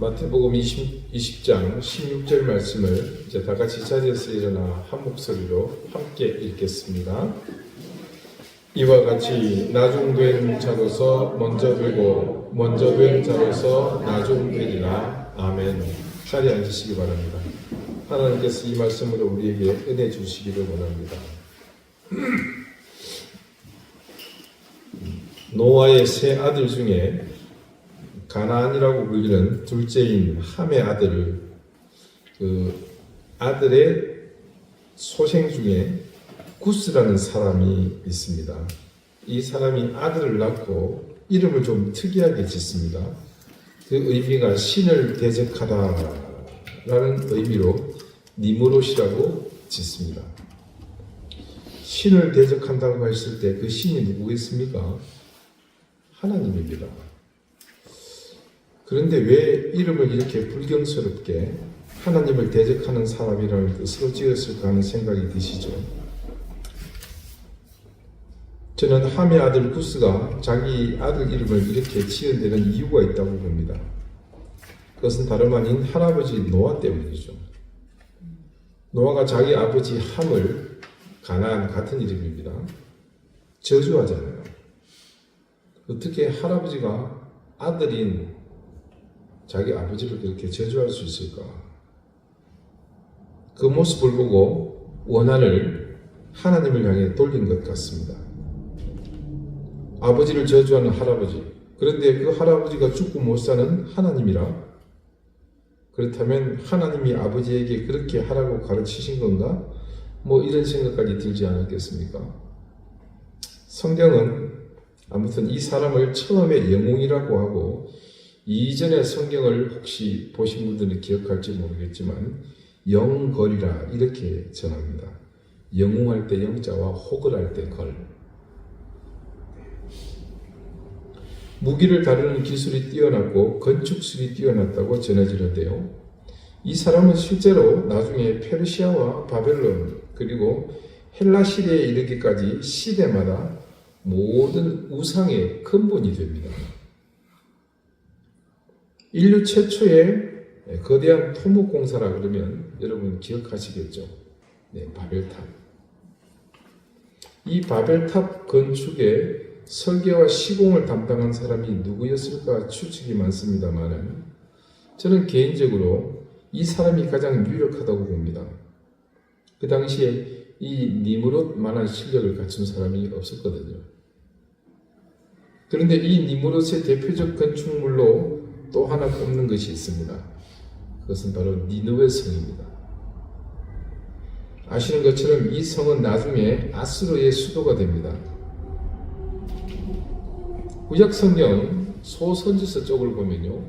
마태복음 20장 16절 말씀을 이제 다 같이 자리에서 일어나 한 목소리로 함께 읽겠습니다. 이와 같이 나중된 자로서 먼저 되고 먼저 된 자로서 나중되리라. 아멘. 자리에 앉으시기 바랍니다. 하나님께서 이 말씀으로 우리에게 은혜 주시기를 원합니다. 노아의 세 아들 중에 가나안이라고 불리는 둘째인 함의 아들을 아들의 소생 중에 구스라는 사람이 있습니다. 이 사람이 아들을 낳고 이름을 좀 특이하게 짓습니다. 그 의미가 신을 대적하다라는 의미로 니므롯이라고 짓습니다. 신을 대적한다고 했을 때 그 신이 누구겠습니까? 하나님입니다. 그런데 왜 이름을 이렇게 불경스럽게 하나님을 대적하는 사람이라는 뜻으로 지었을까 하는 생각이 드시죠? 저는 함의 아들 구스가 자기 아들 이름을 이렇게 지은 데는 이유가 있다고 봅니다. 그것은 다름 아닌 할아버지 노아 때문이죠. 노아가 자기 아버지 함을 가나안 같은 이름입니다. 저주하잖아요. 어떻게 할아버지가 아들인 자기 아버지를 그렇게 저주할 수 있을까? 그 모습을 보고 원한을 하나님을 향해 돌린 것 같습니다. 아버지를 저주하는 할아버지, 그런데 그 할아버지가 죽고 못 사는 하나님이라? 그렇다면 하나님이 아버지에게 그렇게 하라고 가르치신 건가? 이런 생각까지 들지 않았겠습니까? 성경은 아무튼 이 사람을 처음에 영웅이라고 하고 이전의 성경을 혹시 보신 분들은 기억할지 모르겠지만 영걸이라 이렇게 전합니다. 영웅할 때 영자와 혹을 할 때 걸. 무기를 다루는 기술이 뛰어났고 건축술이 뛰어났다고 전해지는데요. 이 사람은 실제로 나중에 페르시아와 바벨론 그리고 헬라 시대에 이르기까지 시대마다 모든 우상의 근본이 됩니다. 인류 최초의 거대한 토목공사라 그러면 여러분 기억하시겠죠? 네, 바벨탑. 이 바벨탑 건축에 설계와 시공을 담당한 사람이 누구였을까 추측이 많습니다만 저는 개인적으로 이 사람이 가장 유력하다고 봅니다. 그 당시에 이 니므롯만한 실력을 갖춘 사람이 없었거든요. 그런데 이 니므롯의 대표적 건축물로 또 하나 꼽는 것이 있습니다. 그것은 바로 니느웨 성입니다. 아시는 것처럼 이 성은 나중에 아수르의 수도가 됩니다. 구약성경 소선지서 쪽을 보면요,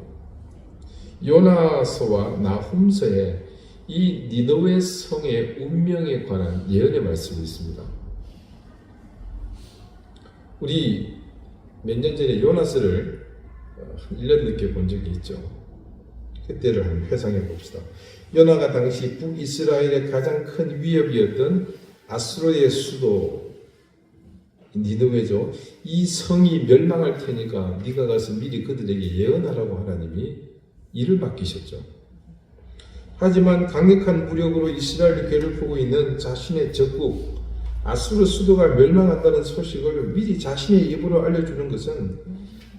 요나서와 나훔서에 이 니느웨 성의 운명에 관한 예언의 말씀이 있습니다. 우리 몇 년 전에 요나서를 한 1년 늦게 본 적이 있죠. 그때를 한번 회상해 봅시다. 요나가 당시 북이스라엘의 가장 큰 위협이었던 아수르의 수도 니느웨죠. 이 성이 멸망할 테니까 네가 가서 미리 그들에게 예언하라고 하나님이 일을 맡기셨죠. 하지만 강력한 무력으로 이스라엘을 괴롭히고 있는 자신의 적국 아수르 수도가 멸망한다는 소식을 미리 자신의 입으로 알려주는 것은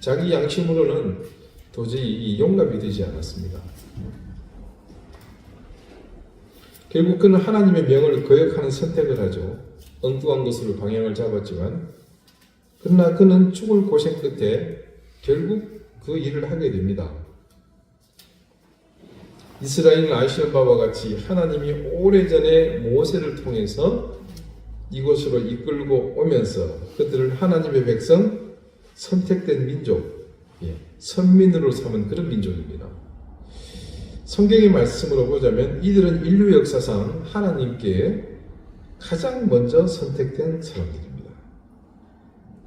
자기 양심으로는 도저히 용납이 되지 않았습니다. 결국 그는 하나님의 명을 거역하는 선택을 하죠. 엉뚱한 것으로 방향을 잡았지만 그러나 그는 죽을 고생 끝에 결국 그 일을 하게 됩니다. 이스라엘은 아시는 바와 같이 하나님이 오래전에 모세를 통해서 이곳으로 이끌고 오면서 그들을 하나님의 백성, 선택된 민족, 선민으로 삼은 그런 민족입니다. 성경의 말씀으로 보자면 이들은 인류 역사상 하나님께 가장 먼저 선택된 사람들입니다.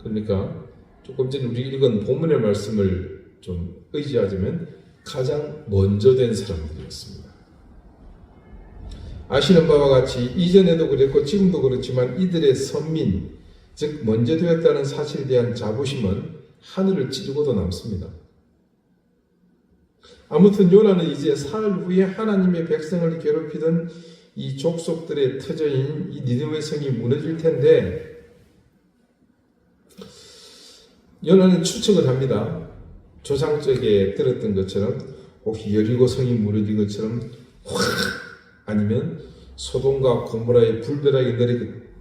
그러니까 조금 전에 우리 읽은 본문의 말씀을 좀 의지하자면 가장 먼저 된 사람들이었습니다. 아시는 바와 같이 이전에도 그랬고 지금도 그렇지만 이들의 선민, 즉 먼저 되었다는 사실에 대한 자부심은 하늘을 찌르고도 남습니다. 아무튼 요나는 이제 사흘 후에 하나님의 백성을 괴롭히던 이 족속들의 터전인 이 니느웨 성이 무너질 텐데, 요나는 추측을 합니다. 조상적에 들었던 것처럼 혹시 여리고 성이 무너진 것처럼 확, 아니면 소돔과 고모라의 불벼락이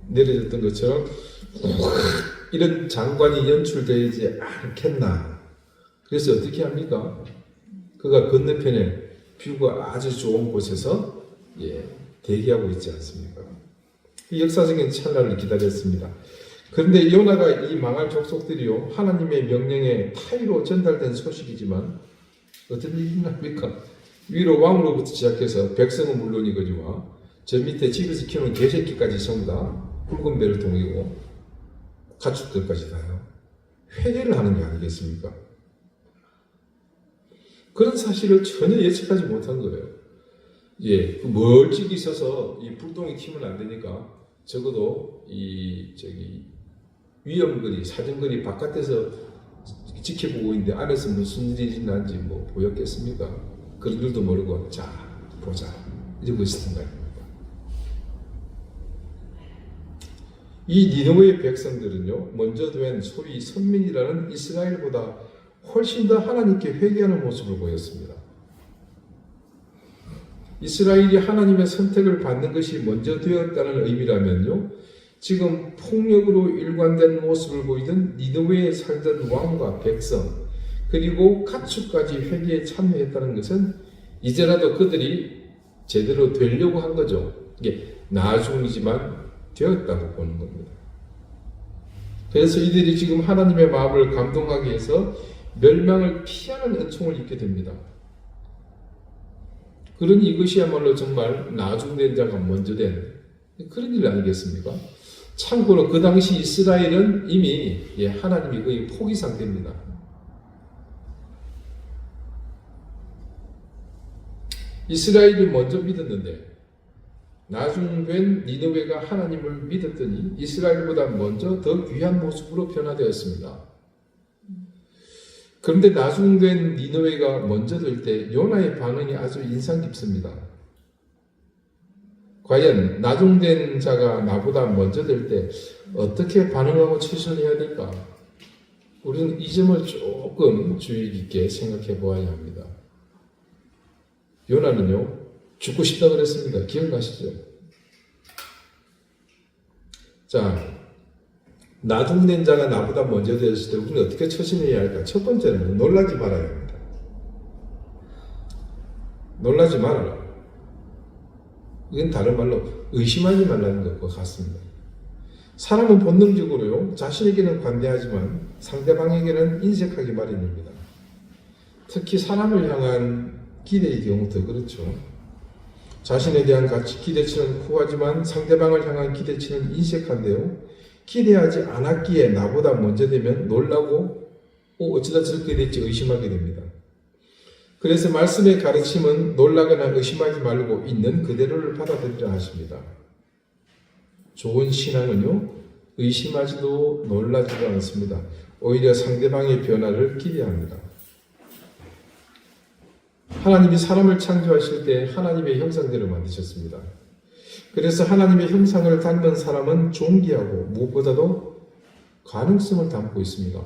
내려졌던 것처럼 확, 이런 장관이 연출되지 않겠나. 그래서 어떻게 합니까? 그가 건너편에 뷰가 아주 좋은 곳에서 대기하고 있지 않습니까? 그 역사적인 찰나를 기다렸습니다. 그런데 요나가 이 망할 족속들이요, 하나님의 명령에 타의로 전달된 소식이지만 어떤 일이 납니까? 위로 왕으로부터 시작해서 백성은 물론이거니와 저 밑에 집에서 키우는 개새끼까지 전부 다 붉은 배를 동이고 가축들까지 다요, 회개를 하는 게 아니겠습니까? 그런 사실을 전혀 예측하지 못한 거예요. 그 멀찍이 있어서 이 불똥이 튀면 안 되니까 적어도 위험거리, 사정거리 바깥에서 지켜보고 있는데 안에서 무슨 일이 난지 뭐 보였겠습니까? 그런 줄도 모르고 자 보자 이러고 있었던 거 아닙니까? 이 니느웨의 백성들은요, 먼저 된 소위 선민이라는 이스라엘보다 훨씬 더 하나님께 회개하는 모습을 보였습니다. 이스라엘이 하나님의 선택을 받는 것이 먼저 되었다는 의미라면요, 지금 폭력으로 일관된 모습을 보이던 니느웨에 살던 왕과 백성, 그리고 가축까지 회개에 참여했다는 것은 이제라도 그들이 제대로 되려고 한 거죠. 이게 나중이지만 되었다고 보는 겁니다. 그래서 이들이 지금 하나님의 마음을 감동하기 위해서 멸망을 피하는 은총을 입게 됩니다. 그러니 이것이야말로 정말 나중된 자가 먼저 된 그런 일 아니겠습니까? 참고로 그 당시 이스라엘은 이미 하나님이 거의 포기 상태입니다. 이스라엘이 먼저 믿었는데 나중된 니느웨가 하나님을 믿었더니 이스라엘보다 먼저 더 귀한 모습으로 변화되었습니다. 그런데 나중된 니느웨가 먼저 될 때 요나의 반응이 아주 인상 깊습니다. 과연 나중된 자가 나보다 먼저 될 때 어떻게 반응하고 처신해야 될까? 우리는 이 점을 조금 주의 깊게 생각해 보아야 합니다. 요나는요, 죽고 싶다 그랬습니다. 기억나시죠? 자, 나중된 자가 나보다 먼저 되었을 때 우리는 어떻게 처신해야 할까? 첫 번째는 놀라지 말아야 합니다. 놀라지 말아라. 이건 다른 말로 의심하지 말라는 것과 같습니다. 사람은 본능적으로요, 자신에게는 관대하지만 상대방에게는 인색하기 마련입니다. 특히 사람을 향한 기대의 경우 더 그렇죠. 자신에 대한 기대치는 쿨하지만 상대방을 향한 기대치는 인색한데요, 기대하지 않았기에 나보다 먼저 되면 놀라고 어쩌다 저렇게 됐지 의심하게 됩니다. 그래서 말씀의 가르침은 놀라거나 의심하지 말고 있는 그대로를 받아들이라 하십니다. 좋은 신앙은요, 의심하지도 놀라지도 않습니다. 오히려 상대방의 변화를 기대합니다. 하나님이 사람을 창조하실 때 하나님의 형상대로 만드셨습니다. 그래서 하나님의 형상을 닮은 사람은 존귀하고 무엇보다도 가능성을 담고 있습니다.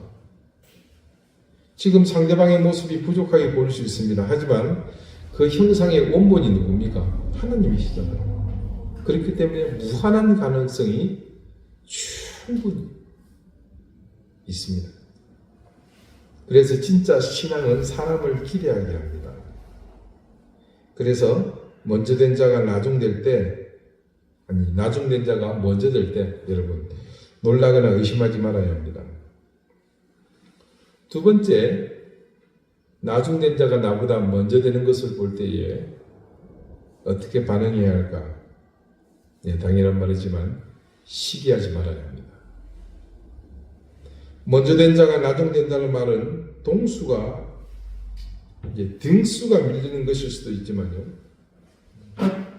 지금 상대방의 모습이 부족하게 보일 수 있습니다. 하지만 그 형상의 원본이 누굽니까? 하나님이시잖아요. 그렇기 때문에 무한한 가능성이 충분히 있습니다. 그래서 진짜 신앙은 사람을 기대하게 합니다. 그래서 먼저 된 자가 나중될 때, 나중된 자가 먼저 될 때 여러분 놀라거나 의심하지 말아야 합니다. 두 번째, 나중된 자가 나보다 먼저 되는 것을 볼 때에 어떻게 반응해야 할까? 당연한 말이지만 시기하지 말아야 합니다. 먼저 된 자가 나중된다는 말은 동수가 등수가 밀리는 것일 수도 있지만요,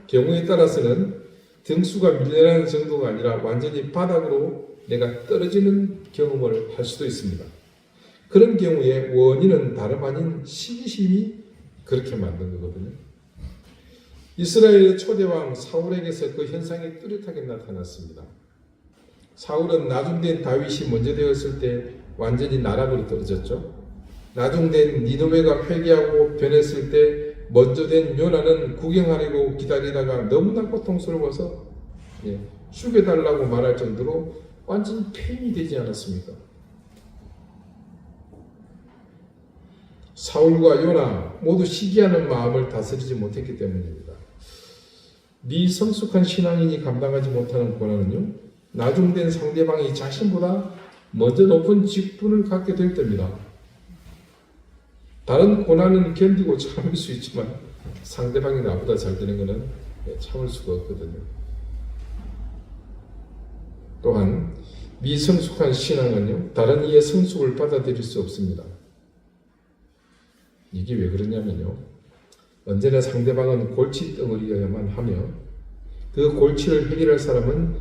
경우에 따라서는 등수가 밀려나는 정도가 아니라 완전히 바닥으로 내가 떨어지는 경험을 할 수도 있습니다. 그런 경우에 원인은 다름 아닌 시기심이 그렇게 만든 거거든요. 이스라엘의 초대왕 사울에게서 그 현상이 뚜렷하게 나타났습니다. 사울은 나중된 다윗이 먼저 되었을 때 완전히 나락으로 떨어졌죠. 나중된 니느웨가 회개하고 변했을 때 먼저 된 요나는 구경하려고 기다리다가 너무나 고통스러워서 죽여달라고 말할 정도로 완전히 폐인이 되지 않았습니까? 사울과 요나 모두 시기하는 마음을 다스리지 못했기 때문입니다. 미성숙한 신앙인이 감당하지 못하는 고난은요, 나중된 상대방이 자신보다 먼저 높은 직분을 갖게 될 때입니다. 다른 고난은 견디고 참을 수 있지만 상대방이 나보다 잘 되는 것은 참을 수가 없거든요. 또한 미성숙한 신앙은요, 다른 이의 성숙을 받아들일 수 없습니다. 이게 왜 그러냐면요, 언제나 상대방은 골칫덩어리여야만 하며 그 골치를 해결할 사람은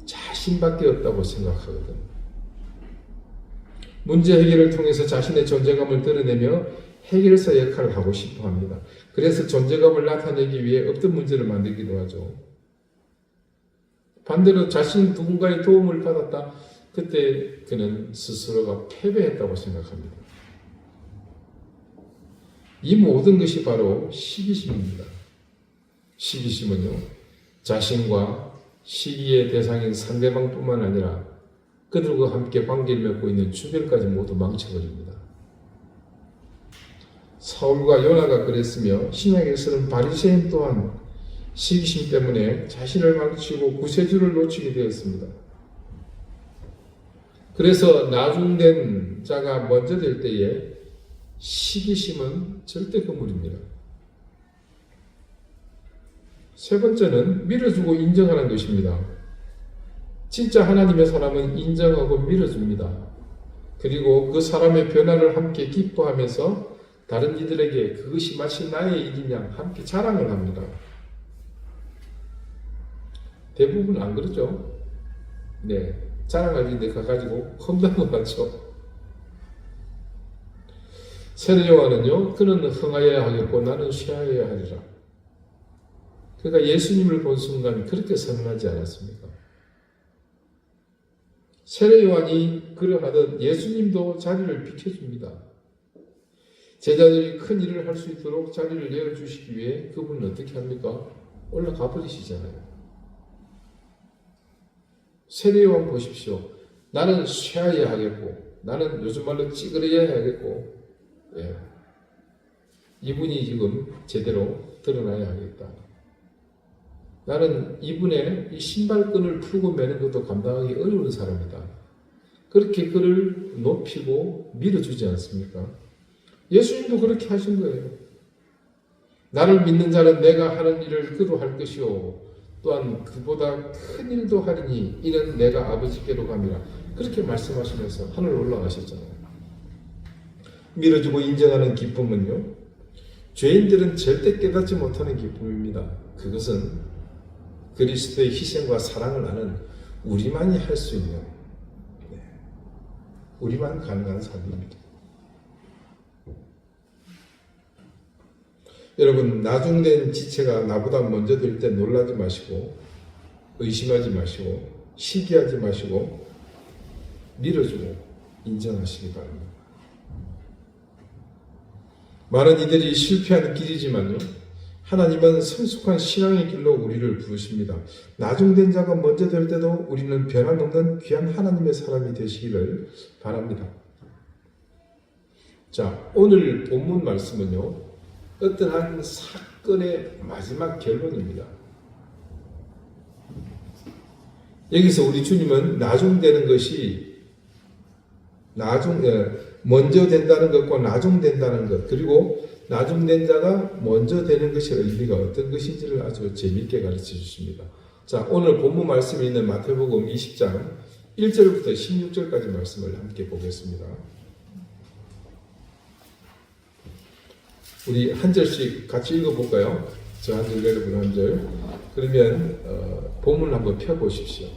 자신밖에 없다고 생각하거든. 문제 해결을 통해서 자신의 존재감을 드러내며 해결사 역할을 하고 싶어 합니다. 그래서 존재감을 나타내기 위해 없던 문제를 만들기도 하죠. 반대로 자신 누군가의 도움을 받았다. 그때 그는 스스로가 패배했다고 생각합니다. 이 모든 것이 바로 시기심입니다. 시기심은요, 자신과 시기의 대상인 상대방뿐만 아니라 그들과 함께 관계를 맺고 있는 주변까지 모두 망쳐버립니다. 사울과 요나가 그랬으며 신약에서는 바리새인 또한 시기심 때문에 자신을 망치고 구세주를 놓치게 되었습니다. 그래서 나중된 자가 먼저 될 때에 시기심은 절대 금물입니다. 세 번째는 밀어주고 인정하는 것입니다. 진짜 하나님의 사람은 인정하고 밀어줍니다. 그리고 그 사람의 변화를 함께 기뻐하면서 다른 이들에게 그것이 마치 나의 일이냐 함께 자랑을 합니다. 대부분 안 그러죠? 자랑할 일에 가가지고 험담을 하죠. 세례 요한은요, 그는 흥하여야 하겠고 나는 쇠하여야 하리라. 그러니까 예수님을 본 순간 그렇게 선언하지 않았습니까? 세례 요한이 그러하듯 예수님도 자리를 비켜줍니다. 제자들이 큰 일을 할 수 있도록 자리를 내어주시기 위해 그분은 어떻게 합니까? 올라가 버리시잖아요. 세례 요한 보십시오. 나는 쇠하여야 하겠고 나는 요즘 말로 찌그러야 하겠고 이분이 지금 제대로 드러나야 하겠다. 나는 이분의 이 신발끈을 풀고 매는 것도 감당하기 어려운 사람이다. 그렇게 그를 높이고 밀어주지 않습니까? 예수님도 그렇게 하신 거예요. 나를 믿는 자는 내가 하는 일을 그도 할 것이요 또한 그보다 큰 일도 하리니 이는 내가 아버지께로 감이라. 그렇게 말씀하시면서 하늘 올라가셨잖아요. 밀어주고 인정하는 기쁨은요, 죄인들은 절대 깨닫지 못하는 기쁨입니다. 그것은 그리스도의 희생과 사랑을 아는 우리만이 할 수 있는, 우리만 가능한 삶입니다. 여러분, 나중된 지체가 나보다 먼저 될 때 놀라지 마시고 의심하지 마시고 시기하지 마시고 밀어주고 인정하시기 바랍니다. 많은 이들이 실패하는 길이지만요, 하나님은 성숙한 신앙의 길로 우리를 부르십니다. 나중된 자가 먼저 될 때도 우리는 변함없는 귀한 하나님의 사람이 되시기를 바랍니다. 자, 오늘 본문 말씀은요, 어떠한 사건의 마지막 결론입니다. 여기서 우리 주님은 나중되는 것이 먼저 된다는 것과 나중된다는 것, 그리고 나중된 자가 먼저 되는 것의 의미가 어떤 것인지를 아주 재미있게 가르쳐 주십니다. 자, 오늘 본문 말씀이 있는 마태복음 20장 1절부터 16절까지 말씀을 함께 보겠습니다. 우리 한 절씩 같이 읽어볼까요? 저 한 절, 여러분 한 절. 그러면 본문을 한번 펴보십시오.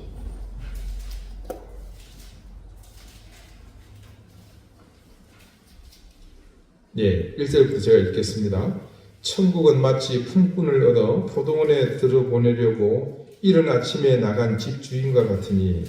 예, 1절부터 제가 읽겠습니다. 천국은 마치 품꾼을 얻어 포도원에 들어보내려고 이른 아침에 나간 집 주인과 같으니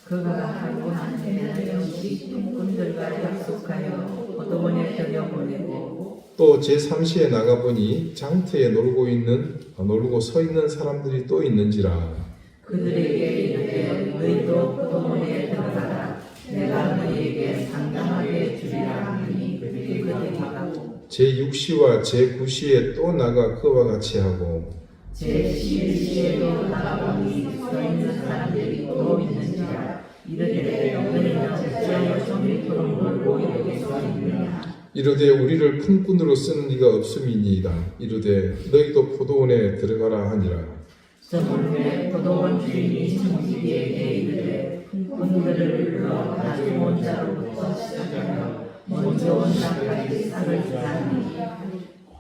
그가 하고 한 해는 우리 품꾼들과 약속하여 포도원에 들여보내고 또 제3시에 나가보니 장터에 놀고 서 있는 사람들이 또 있는지라. 그들에게 이르되 너희도 포도원에 들어가라. 내가 너희에게 상당하게 주리라 하니 그들이 가고 제6시와 제9시에 또 나가 그와 같이 하고 제11시에도 나가보니 서 있는 사람들이 또 있는지라. 이르되 너희는 어찌하여 종일토록 놀고 여기 서 있느냐. 이르되 우리를 품꾼으로 쓰는 이가 없음이니이다. 이르되 너희도 포도원에 들어가라 하니라. 저물매 포도원 주인이 청지기에게 이르되 품꾼들을 불러 나중 온 자로부터 시작하여 먼저 온 자까지 쌀을 주라니.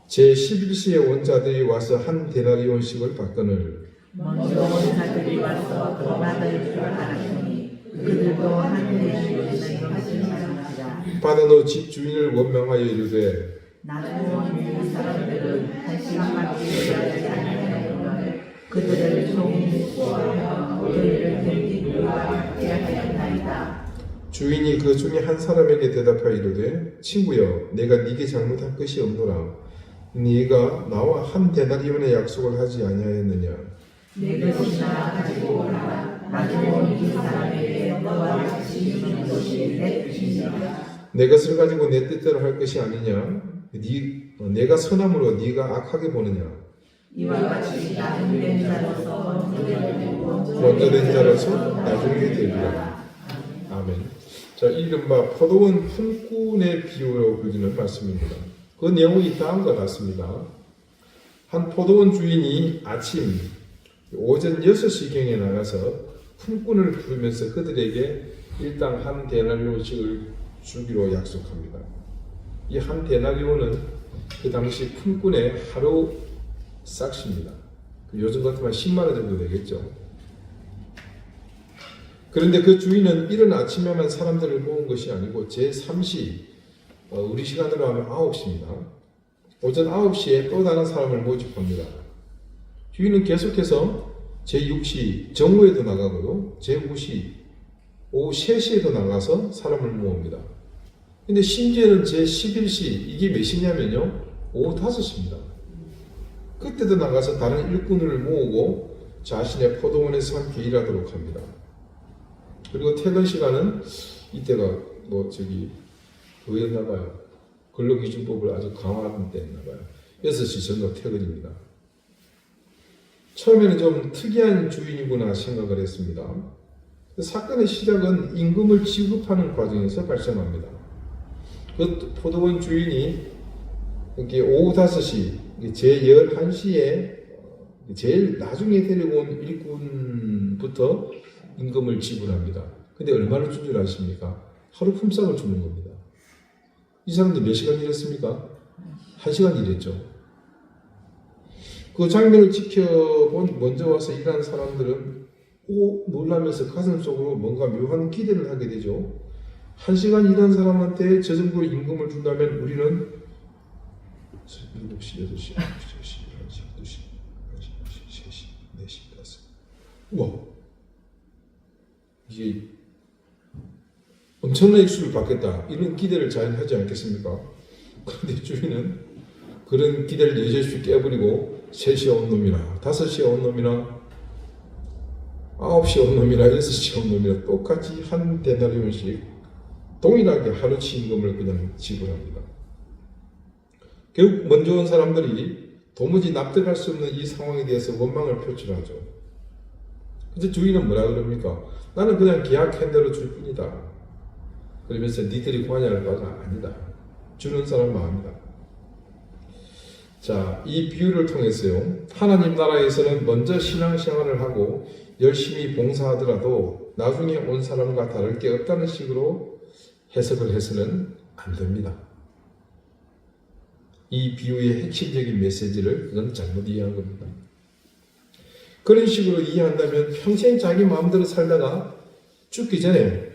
제11시에 온 자들이 와서 한 데나리온씩을 받거늘 먼저 온 자들이 와서 더 받을 줄 알았더니 그들도 한 데나리온씩을 받으니라. 받은 후 집주인을 원망하여 이르되 나중 온 사람들은 한 시간밖에 일하지 아니하였노니 그들을 종이 수하여 너희를 견디기와 함께 하였나이다. 주인이 그 중에 한 사람에게 대답하여 이르되 친구여 내가 네게 잘못한 것이 없노라. 네가 나와 한 데나리온의 약속을 하지 아니하였느냐. 내 것이나 가지고 오라. 나중 온 이 사람에게 너와 같이 주는 것이 내 뜻이니라. 내 것을 가지고 내 뜻대로 할 것이 아니냐. 내가 선함으로 네가 악하게 보느냐. 이와 같이 나중된 자로서 먼저 된 자로서 나중에 되리라. 아멘. 자, 이른바 포도원 품꾼의 비유로 그리는 말씀입니다. 그 내용이 다음과 같습니다. 한 포도원 주인이 아침 오전 6시경에 나가서 품꾼을 부르면서 그들에게 일당 한 데나리온씩을 주기로 약속합니다. 이 한 데나리온은 그 당시 품꾼의 하루 싹시입니다. 요즘 같으면 10만 원 정도 되겠죠. 그런데 그 주인은 이른 아침에만 사람들을 모은 것이 아니고 제3시, 우리 시간으로 하면 9시입니다. 오전 9시에 또 다른 사람을 모집합니다. 주인은 계속해서 제6시 정오에도 나가고요. 제9시 오후 3시에도 나가서 사람을 모읍니다. 근데 심지어는 제11시 이게 몇 시냐면요. 오후 5시입니다. 그때도 나가서 다른 일꾼을 모으고 자신의 포도원에서 함께 일하도록 합니다. 그리고 퇴근 시간은 이때가 그였나봐요. 근로기준법을 아주 강화한 때였나봐요. 6시 전후 퇴근입니다. 처음에는 좀 특이한 주인이구나 생각을 했습니다. 사건의 시작은 임금을 지급하는 과정에서 발생합니다. 그 포도원 주인이 이렇게 오후 5시, 제11시에 제일 나중에 데리고 온 일꾼부터 임금을 지불합니다. 근데 얼마를 준 줄 아십니까? 하루 품삯을 주는 겁니다. 이 사람들 몇 시간 일했습니까? 1시간 일했죠. 그 장면을 지켜본 먼저 와서 일하는 사람들은 놀라면서 가슴속으로 뭔가 묘한 기대를 하게 되죠. 1시간 일한 사람한테 저 정도 임금을 준다면 우리는 7시, 8시, 9시, 10시, 11시, 12시, 1시, 2시, 3시, 4시, 5시. 우와! 이게 엄청난 액수를 받겠다. 이런 기대를 잘 하지 않겠습니까? 그런데 주인은 그런 기대를 여지없이 깨버리고 3시에 온 놈이나 5시에 온 놈이나 9시에 온 놈이나 6시에 온 놈이나 똑같이 한 데나리온씩 동일하게 하루치 임금을 그냥 지불합니다. 결국 먼저 온 사람들이 도무지 납득할 수 없는 이 상황에 대해서 원망을 표출하죠. 근데 주인은 뭐라 그럽니까? 나는 그냥 계약한 대로 줄 뿐이다. 그러면서 니들이 관여할 바가 아니다. 주는 사람 마음이다. 자, 이 비유를 통해서요. 하나님 나라에서는 먼저 신앙생활을 하고 열심히 봉사하더라도 나중에 온 사람과 다를 게 없다는 식으로 해석을 해서는 안 됩니다. 이 비유의 핵심적인 메시지를 그건 잘못 이해한 겁니다. 그런 식으로 이해한다면 평생 자기 마음대로 살다가 죽기 전에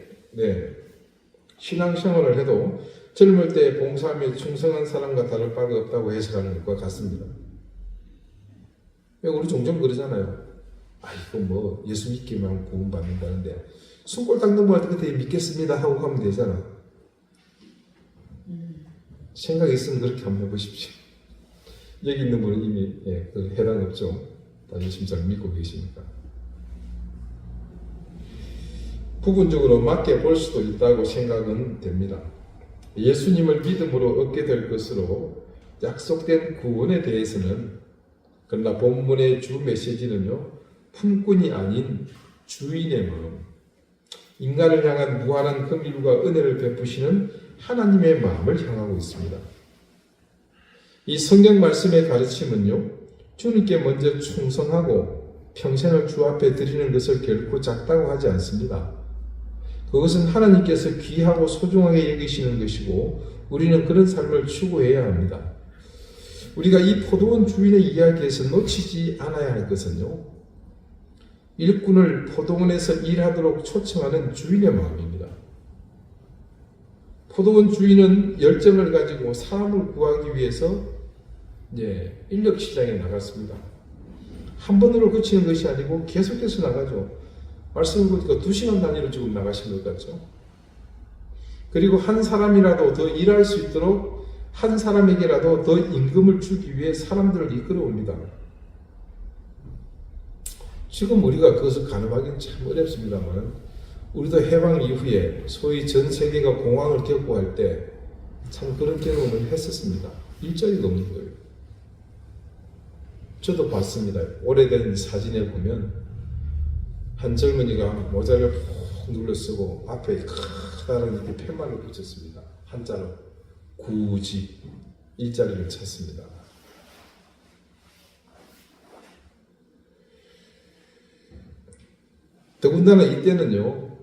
신앙생활을 해도 젊을 때 봉사하며 충성한 사람과 다를 바가 없다고 해석하는 것과 같습니다. 우리 종종 그러잖아요. 이거 뭐 예수 믿기만 하면 구원 받는다는데 손골 닦는 거 같은 때 믿겠습니다 하고 가면 되잖아. 생각이 있으면 그렇게 한번 해보십시오. 여기 있는 분은 이미 그 해당 없죠. 다 예수님 잘 믿고 계시니까. 부분적으로 맞게 볼 수도 있다고 생각은 됩니다. 예수님을 믿음으로 얻게 될 것으로 약속된 구원에 대해서는, 그러나 본문의 주 메시지는요, 품꾼이 아닌 주인의 마음, 인간을 향한 무한한 긍휼과 은혜를 베푸시는 하나님의 마음을 향하고 있습니다. 이 성경 말씀의 가르침은요, 주님께 먼저 충성하고 평생을 주 앞에 드리는 것을 결코 작다고 하지 않습니다. 그것은 하나님께서 귀하고 소중하게 여기시는 것이고 우리는 그런 삶을 추구해야 합니다. 우리가 이 포도원 주인의 이야기에서 놓치지 않아야 할 것은요, 일꾼을 포도원에서 일하도록 초청하는 주인의 마음입니다. 포도원 주인은 열정을 가지고 사람을 구하기 위해서 인력 시장에 나갔습니다. 한 번으로 그치는 것이 아니고 계속해서 나가죠. 말씀을 보니까 2시간 단위로 지금 나가신 것 같죠. 그리고 한 사람이라도 더 일할 수 있도록 한 사람에게라도 더 임금을 주기 위해 사람들을 이끌어옵니다. 지금 우리가 그것을 가늠하기는 참 어렵습니다만, 우리도 해방 이후에 소위 전 세계가 공황을 겪고 할 때 참 그런 경험을 했었습니다. 일자리가 없는 거예요. 저도 봤습니다. 오래된 사진에 보면 한 젊은이가 모자를 푹 눌러 쓰고 앞에 커다란 이렇게 팻말을 붙였습니다. 한자로 굳이 일자리를 찾습니다. 더군다나 이때는요,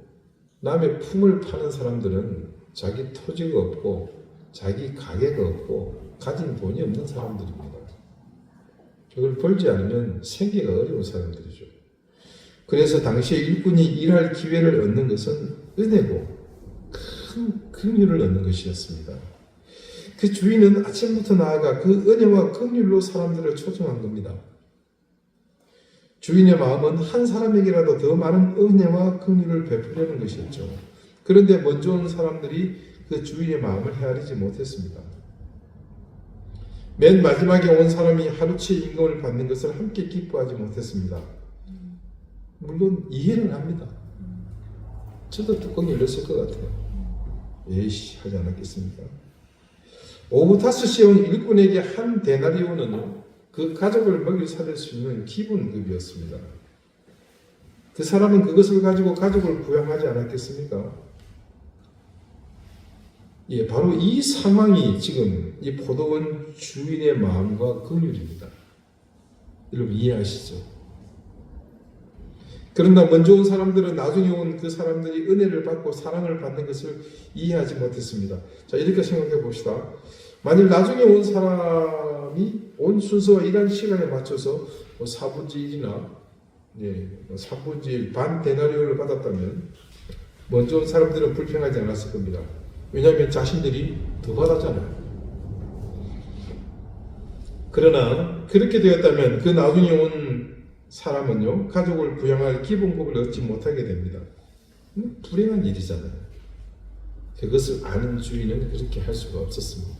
남의 품을 파는 사람들은 자기 토지가 없고 자기 가게가 없고 가진 돈이 없는 사람들입니다. 그걸 벌지 않으면 생계가 어려운 사람들이죠. 그래서 당시에 일꾼이 일할 기회를 얻는 것은 은혜고 큰 긍휼을 얻는 것이었습니다. 그 주인은 아침부터 나아가 그 은혜와 긍휼로 사람들을 초청한 겁니다. 주인의 마음은 한 사람에게라도 더 많은 은혜와 긍휼을 베푸려는 것이었죠. 그런데 먼저 온 사람들이 그 주인의 마음을 헤아리지 못했습니다. 맨 마지막에 온 사람이 하루치 임금을 받는 것을 함께 기뻐하지 못했습니다. 물론 이해는 합니다. 저도 뚜껑 열렸을 것 같아요. 에이씨 하지 않았겠습니까? 오후 5시에 온 일꾼에게 한 데나리온은 그 가족을 먹일 살릴 수 있는 기본급이었습니다. 그 사람은 그것을 가지고 가족을 부양하지 않았겠습니까? 바로 이 상황이 지금 이 포도원 주인의 마음과 긍휼입니다. 여러분 이해하시죠? 그러나 먼저 온 사람들은 나중에 온 그 사람들이 은혜를 받고 사랑을 받는 것을 이해하지 못했습니다. 자, 이렇게 생각해 봅시다. 만일 나중에 온 사람이 온 순서와 일한 시간에 맞춰서 4분의 1이나 3분의 1, 반 데나리온을 받았다면 먼저 온 사람들은 불평하지 않았을 겁니다. 왜냐하면 자신들이 더 받았잖아요. 그러나 그렇게 되었다면 그 나중에 온 사람은요, 가족을 부양할 기본급을 얻지 못하게 됩니다. 불행한 일이잖아요. 그것을 아는 주인은 그렇게 할 수가 없었습니다.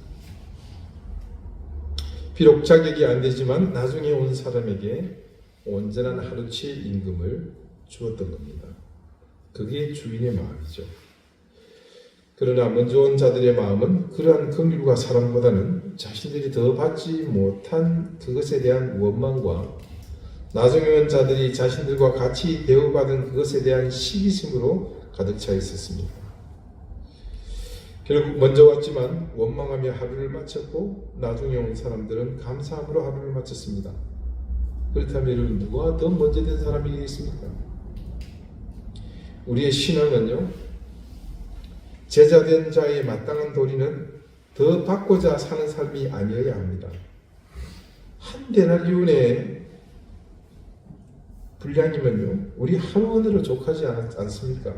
비록 자격이 안 되지만 나중에 온 사람에게 온전한 하루치 임금을 주었던 겁니다. 그게 주인의 마음이죠. 그러나 먼저 온 자들의 마음은 그러한 긍휼과 사랑보다는 자신들이 더 받지 못한 그것에 대한 원망과 나중에 온 자들이 자신들과 같이 대우받은 그것에 대한 시기심으로 가득 차 있었습니다. 결국 먼저 왔지만 원망하며 하루를 마쳤고 나중에 온 사람들은 감사함으로 하루를 마쳤습니다. 그렇다면 여러분 누가 더 먼저 된 사람이겠습니까? 우리의 신앙은요, 제자된 자의 마땅한 도리는 더 받고자 사는 삶이 아니어야 합니다. 한 데나리온의 분량이면요, 우리 하루 은혜로 족하지 않습니까?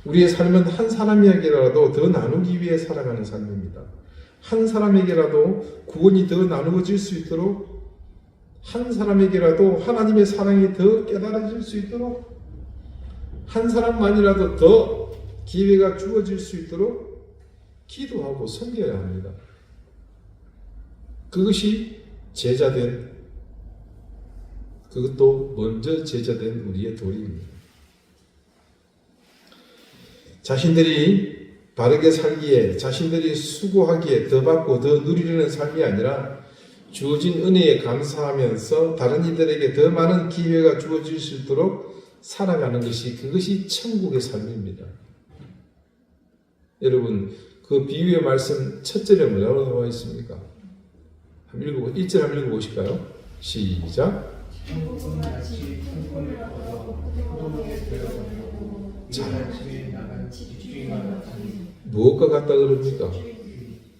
우리의 삶은 한 사람에게라도 더 나누기 위해 살아가는 삶입니다. 한 사람에게라도 구원이 더 나누어질 수 있도록, 한 사람에게라도 하나님의 사랑이 더 깨달아질 수 있도록, 한 사람만이라도 더 기회가 주어질 수 있도록 기도하고 섬겨야 합니다. 그것이 제자된, 그것도 먼저 제자된 우리의 도리입니다. 자신들이 바르게 살기에, 자신들이 수고하기에 더 받고 더 누리려는 삶이 아니라 주어진 은혜에 감사하면서 다른 이들에게 더 많은 기회가 주어질 수 있도록 살아가는 것이, 그것이 천국의 삶입니다. 여러분, 그 비유의 말씀 첫 절에 뭐라고 나와 있습니까? 1절 한번 읽어보실까요? 시작. 자, 무엇과 같다 그럽니까?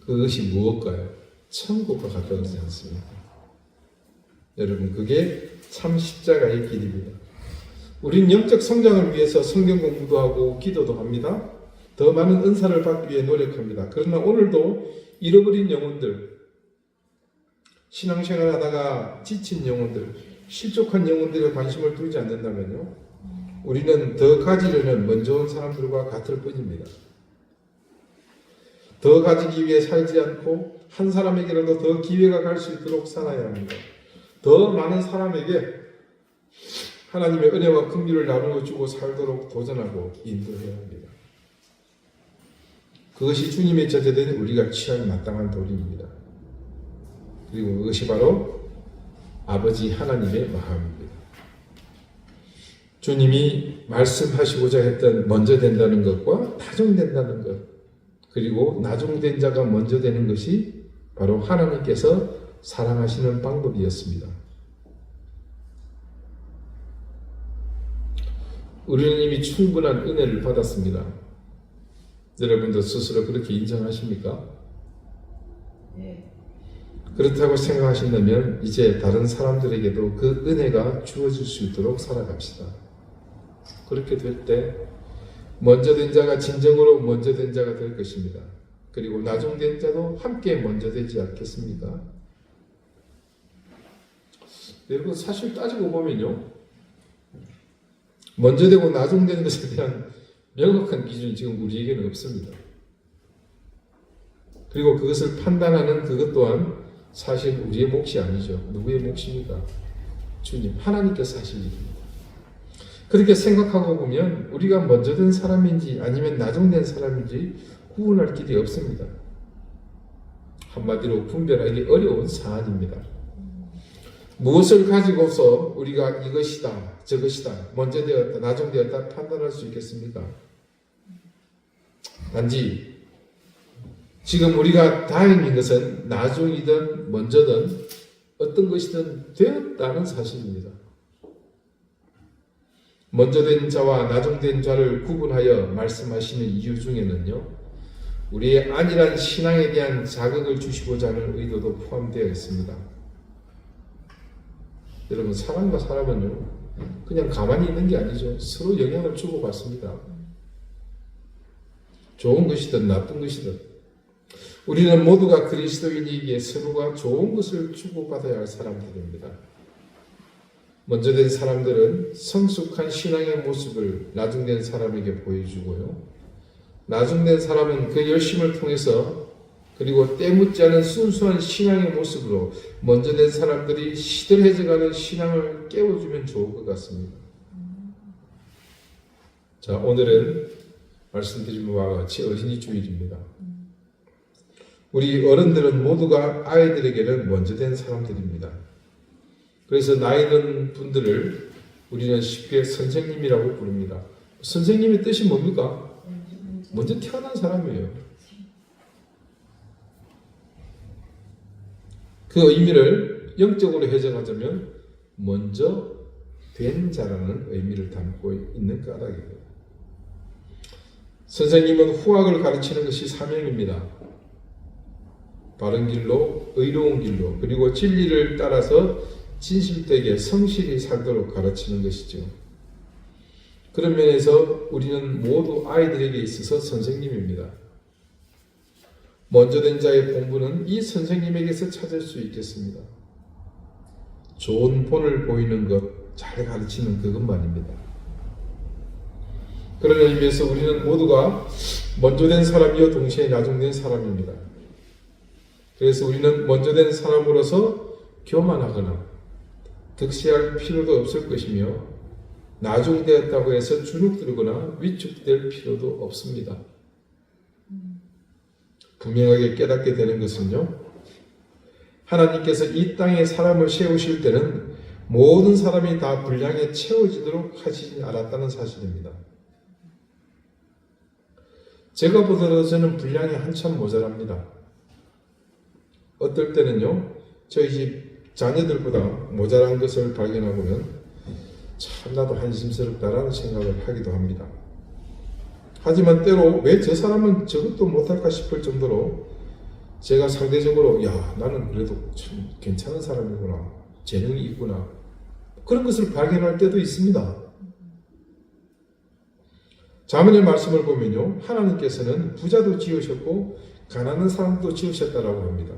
그것이 무엇과요? 천국과 같다 그러지 않습니까? 여러분, 그게 참 십자가의 길입니다. 우리는 영적 성장을 위해서 성경 공부도 하고 기도도 합니다. 더 많은 은사를 받기 위해 노력합니다. 그러나 오늘도 잃어버린 영혼들, 신앙생활 하다가 지친 영혼들, 실족한 영혼들에 관심을 두지 않는다면요, 우리는 더 가지려는 먼저 온 사람들과 같을 뿐입니다. 더 가지기 위해 살지 않고 한 사람에게라도 더 기회가 갈 수 있도록 살아야 합니다. 더 많은 사람에게 하나님의 은혜와 긍휼을 나누어 주고 살도록 도전하고 인도해야 합니다. 그것이 주님의 제자된 우리가 취할 마땅한 도리입니다. 그리고 그것이 바로 아버지 하나님의 마음입니다. 주님이 말씀하시고자 했던 먼저 된다는 것과 나중된다는 것, 그리고 나중된 자가 먼저 되는 것이 바로 하나님께서 사랑하시는 방법이었습니다. 우리는 이미 충분한 은혜를 받았습니다. 여러분도 스스로 그렇게 인정하십니까? 네. 그렇다고 생각하신다면 이제 다른 사람들에게도 그 은혜가 주어질 수 있도록 살아갑시다. 그렇게 될 때 먼저 된 자가 진정으로 먼저 된 자가 될 것입니다. 그리고 나중된 자도 함께 먼저 되지 않겠습니까? 여러분, 사실 따지고 보면요, 먼저 되고 나중되는 것에 대한 명확한 기준이 지금 우리에게는 없습니다. 그리고 그것을 판단하는 그것 또한 사실 우리의 몫이 아니죠. 누구의 몫입니까? 주님, 하나님께서 하실 일입니다. 그렇게 생각하고 보면 우리가 먼저 된 사람인지 아니면 나중된 사람인지 구분할 길이 없습니다. 한마디로 분별하기 어려운 사안입니다. 무엇을 가지고서 우리가 이것이다, 저것이다, 먼저 되었다, 나중되었다 판단할 수 있겠습니까? 단지 지금 우리가 다행인 것은 나중이든 먼저든 어떤 것이든 되었다는 사실입니다. 먼저 된 자와 나중된 자를 구분하여 말씀하시는 이유 중에는요, 우리의 안일한 신앙에 대한 자극을 주시고자 하는 의도도 포함되어 있습니다. 여러분, 사람과 사람은요, 그냥 가만히 있는 게 아니죠. 서로 영향을 주고받습니다. 좋은 것이든 나쁜 것이든 우리는 모두가 그리스도인이기에 서로가 좋은 것을 주고받아야 할 사람들입니다. 먼저 된 사람들은 성숙한 신앙의 모습을 나중된 사람에게 보여주고요, 나중된 사람은 그 열심을 통해서 그리고 때묻지 않은 순수한 신앙의 모습으로 먼저 된 사람들이 시들해져가는 신앙을 깨워주면 좋을 것 같습니다. 자, 오늘은 말씀드린 바와 같이 어린이 주일입니다. 우리 어른들은 모두가 아이들에게는 먼저 된 사람들입니다. 그래서 나이 든 분들을 우리는 쉽게 선생님이라고 부릅니다. 선생님의 뜻이 뭡니까? 먼저 태어난 사람이에요. 그 의미를 영적으로 해석하자면 먼저 된 자라는 의미를 담고 있는 까닭이에요. 선생님은 후학을 가르치는 것이 사명입니다. 바른 길로, 의로운 길로, 그리고 진리를 따라서 진실되게 성실히 살도록 가르치는 것이죠. 그런 면에서 우리는 모두 아이들에게 있어서 선생님입니다. 먼저 된 자의 본분은 이 선생님에게서 찾을 수 있겠습니다. 좋은 본을 보이는 것, 잘 가르치는 그것만입니다. 그런 의미에서 우리는 모두가 먼저 된 사람이요 동시에 나중된 사람입니다. 그래서 우리는 먼저 된 사람으로서 교만하거나 득세할 필요도 없을 것이며 나중되었다고 해서 주눅들거나 위축될 필요도 없습니다. 분명하게 깨닫게 되는 것은요, 하나님께서 이 땅에 사람을 세우실 때는 모든 사람이 다 분량에 채워지도록 하시지 않았다는 사실입니다. 제가 보더라도 저는 분량이 한참 모자랍니다. 어떨 때는요, 저희 집 자녀들보다 모자란 것을 발견하고는 참 나도 한심스럽다라는 생각을 하기도 합니다. 하지만 때로 왜 저 사람은 저것도 못할까 싶을 정도로 제가 상대적으로 야 나는 그래도 참 괜찮은 사람이구나, 재능이 있구나, 그런 것을 발견할 때도 있습니다. 자문의 말씀을 보면요, 하나님께서는 부자도 지으셨고 가난한 사람도 지으셨다라고 합니다.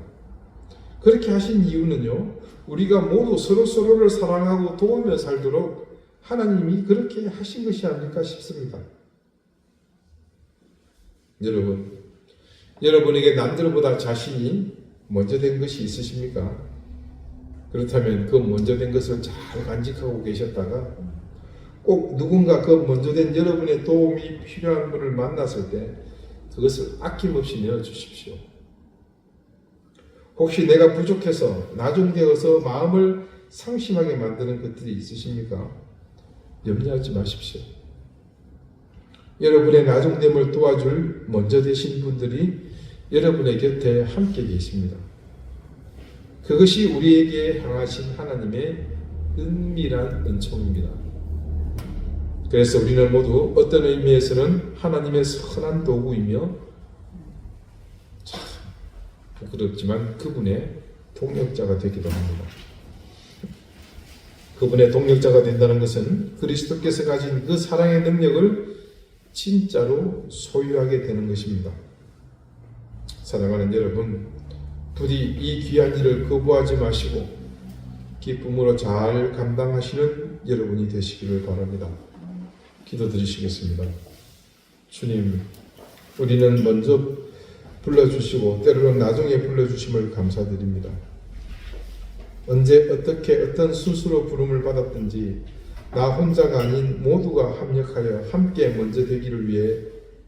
그렇게 하신 이유는요, 우리가 모두 서로를 사랑하고 도우며 살도록 하나님이 그렇게 하신 것이 아닐까 싶습니다. 여러분에게 남들보다 자신이 먼저 된 것이 있으십니까? 그렇다면 그 먼저 된 것을 잘 간직하고 계셨다가 꼭 누군가 그 먼저 된 여러분의 도움이 필요한 분을 만났을 때 그것을 아낌없이 내어주십시오. 혹시 내가 부족해서 나중되어서 마음을 상심하게 만드는 것들이 있으십니까? 염려하지 마십시오. 여러분의 나중됨을 도와줄 먼저 되신 분들이 여러분의 곁에 함께 계십니다. 그것이 우리에게 향하신 하나님의 은밀한 은총입니다. 그래서 우리는 모두 어떤 의미에서는 하나님의 선한 도구이며 참 부끄럽지만 그분의 동력자가 되기도 합니다. 그분의 동력자가 된다는 것은 그리스도께서 가진 그 사랑의 능력을 진짜로 소유하게 되는 것입니다. 사랑하는 여러분, 부디 이 귀한 일을 거부하지 마시고 기쁨으로 잘 감당하시는 여러분이 되시기를 바랍니다. 기도드리시겠습니다. 주님, 우리는 먼저 불러주시고 때로는 나중에 불러주심을 감사드립니다. 언제 어떻게 어떤 순수로 부름을 받았든지 나 혼자가 아닌 모두가 합력하여 함께 먼저 되기를 위해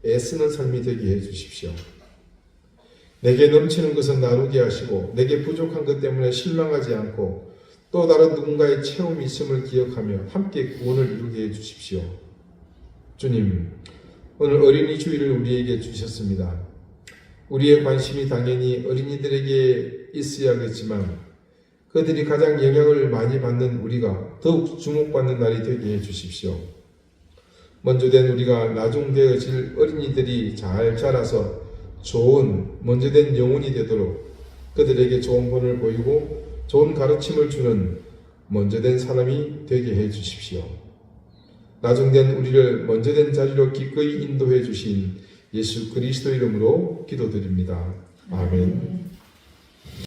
애쓰는 삶이 되게 해주십시오. 내게 넘치는 것은 나누게 하시고 내게 부족한 것 때문에 실망하지 않고 또 다른 누군가의 체험이 있음을 기억하며 함께 구원을 이루게 해주십시오. 주님, 오늘 어린이 주일을 우리에게 주셨습니다. 우리의 관심이 당연히 어린이들에게 있어야겠지만 그들이 가장 영향을 많이 받는 우리가 더욱 주목받는 날이 되게 해주십시오. 먼저 된 우리가 나중되어질 어린이들이 잘 자라서 좋은 먼저 된 영혼이 되도록 그들에게 좋은 본을 보이고 좋은 가르침을 주는 먼저 된 사람이 되게 해주십시오. 나중된 우리를 먼저 된 자리로 기꺼이 인도해 주신 예수 그리스도 이름으로 기도드립니다. 아멘.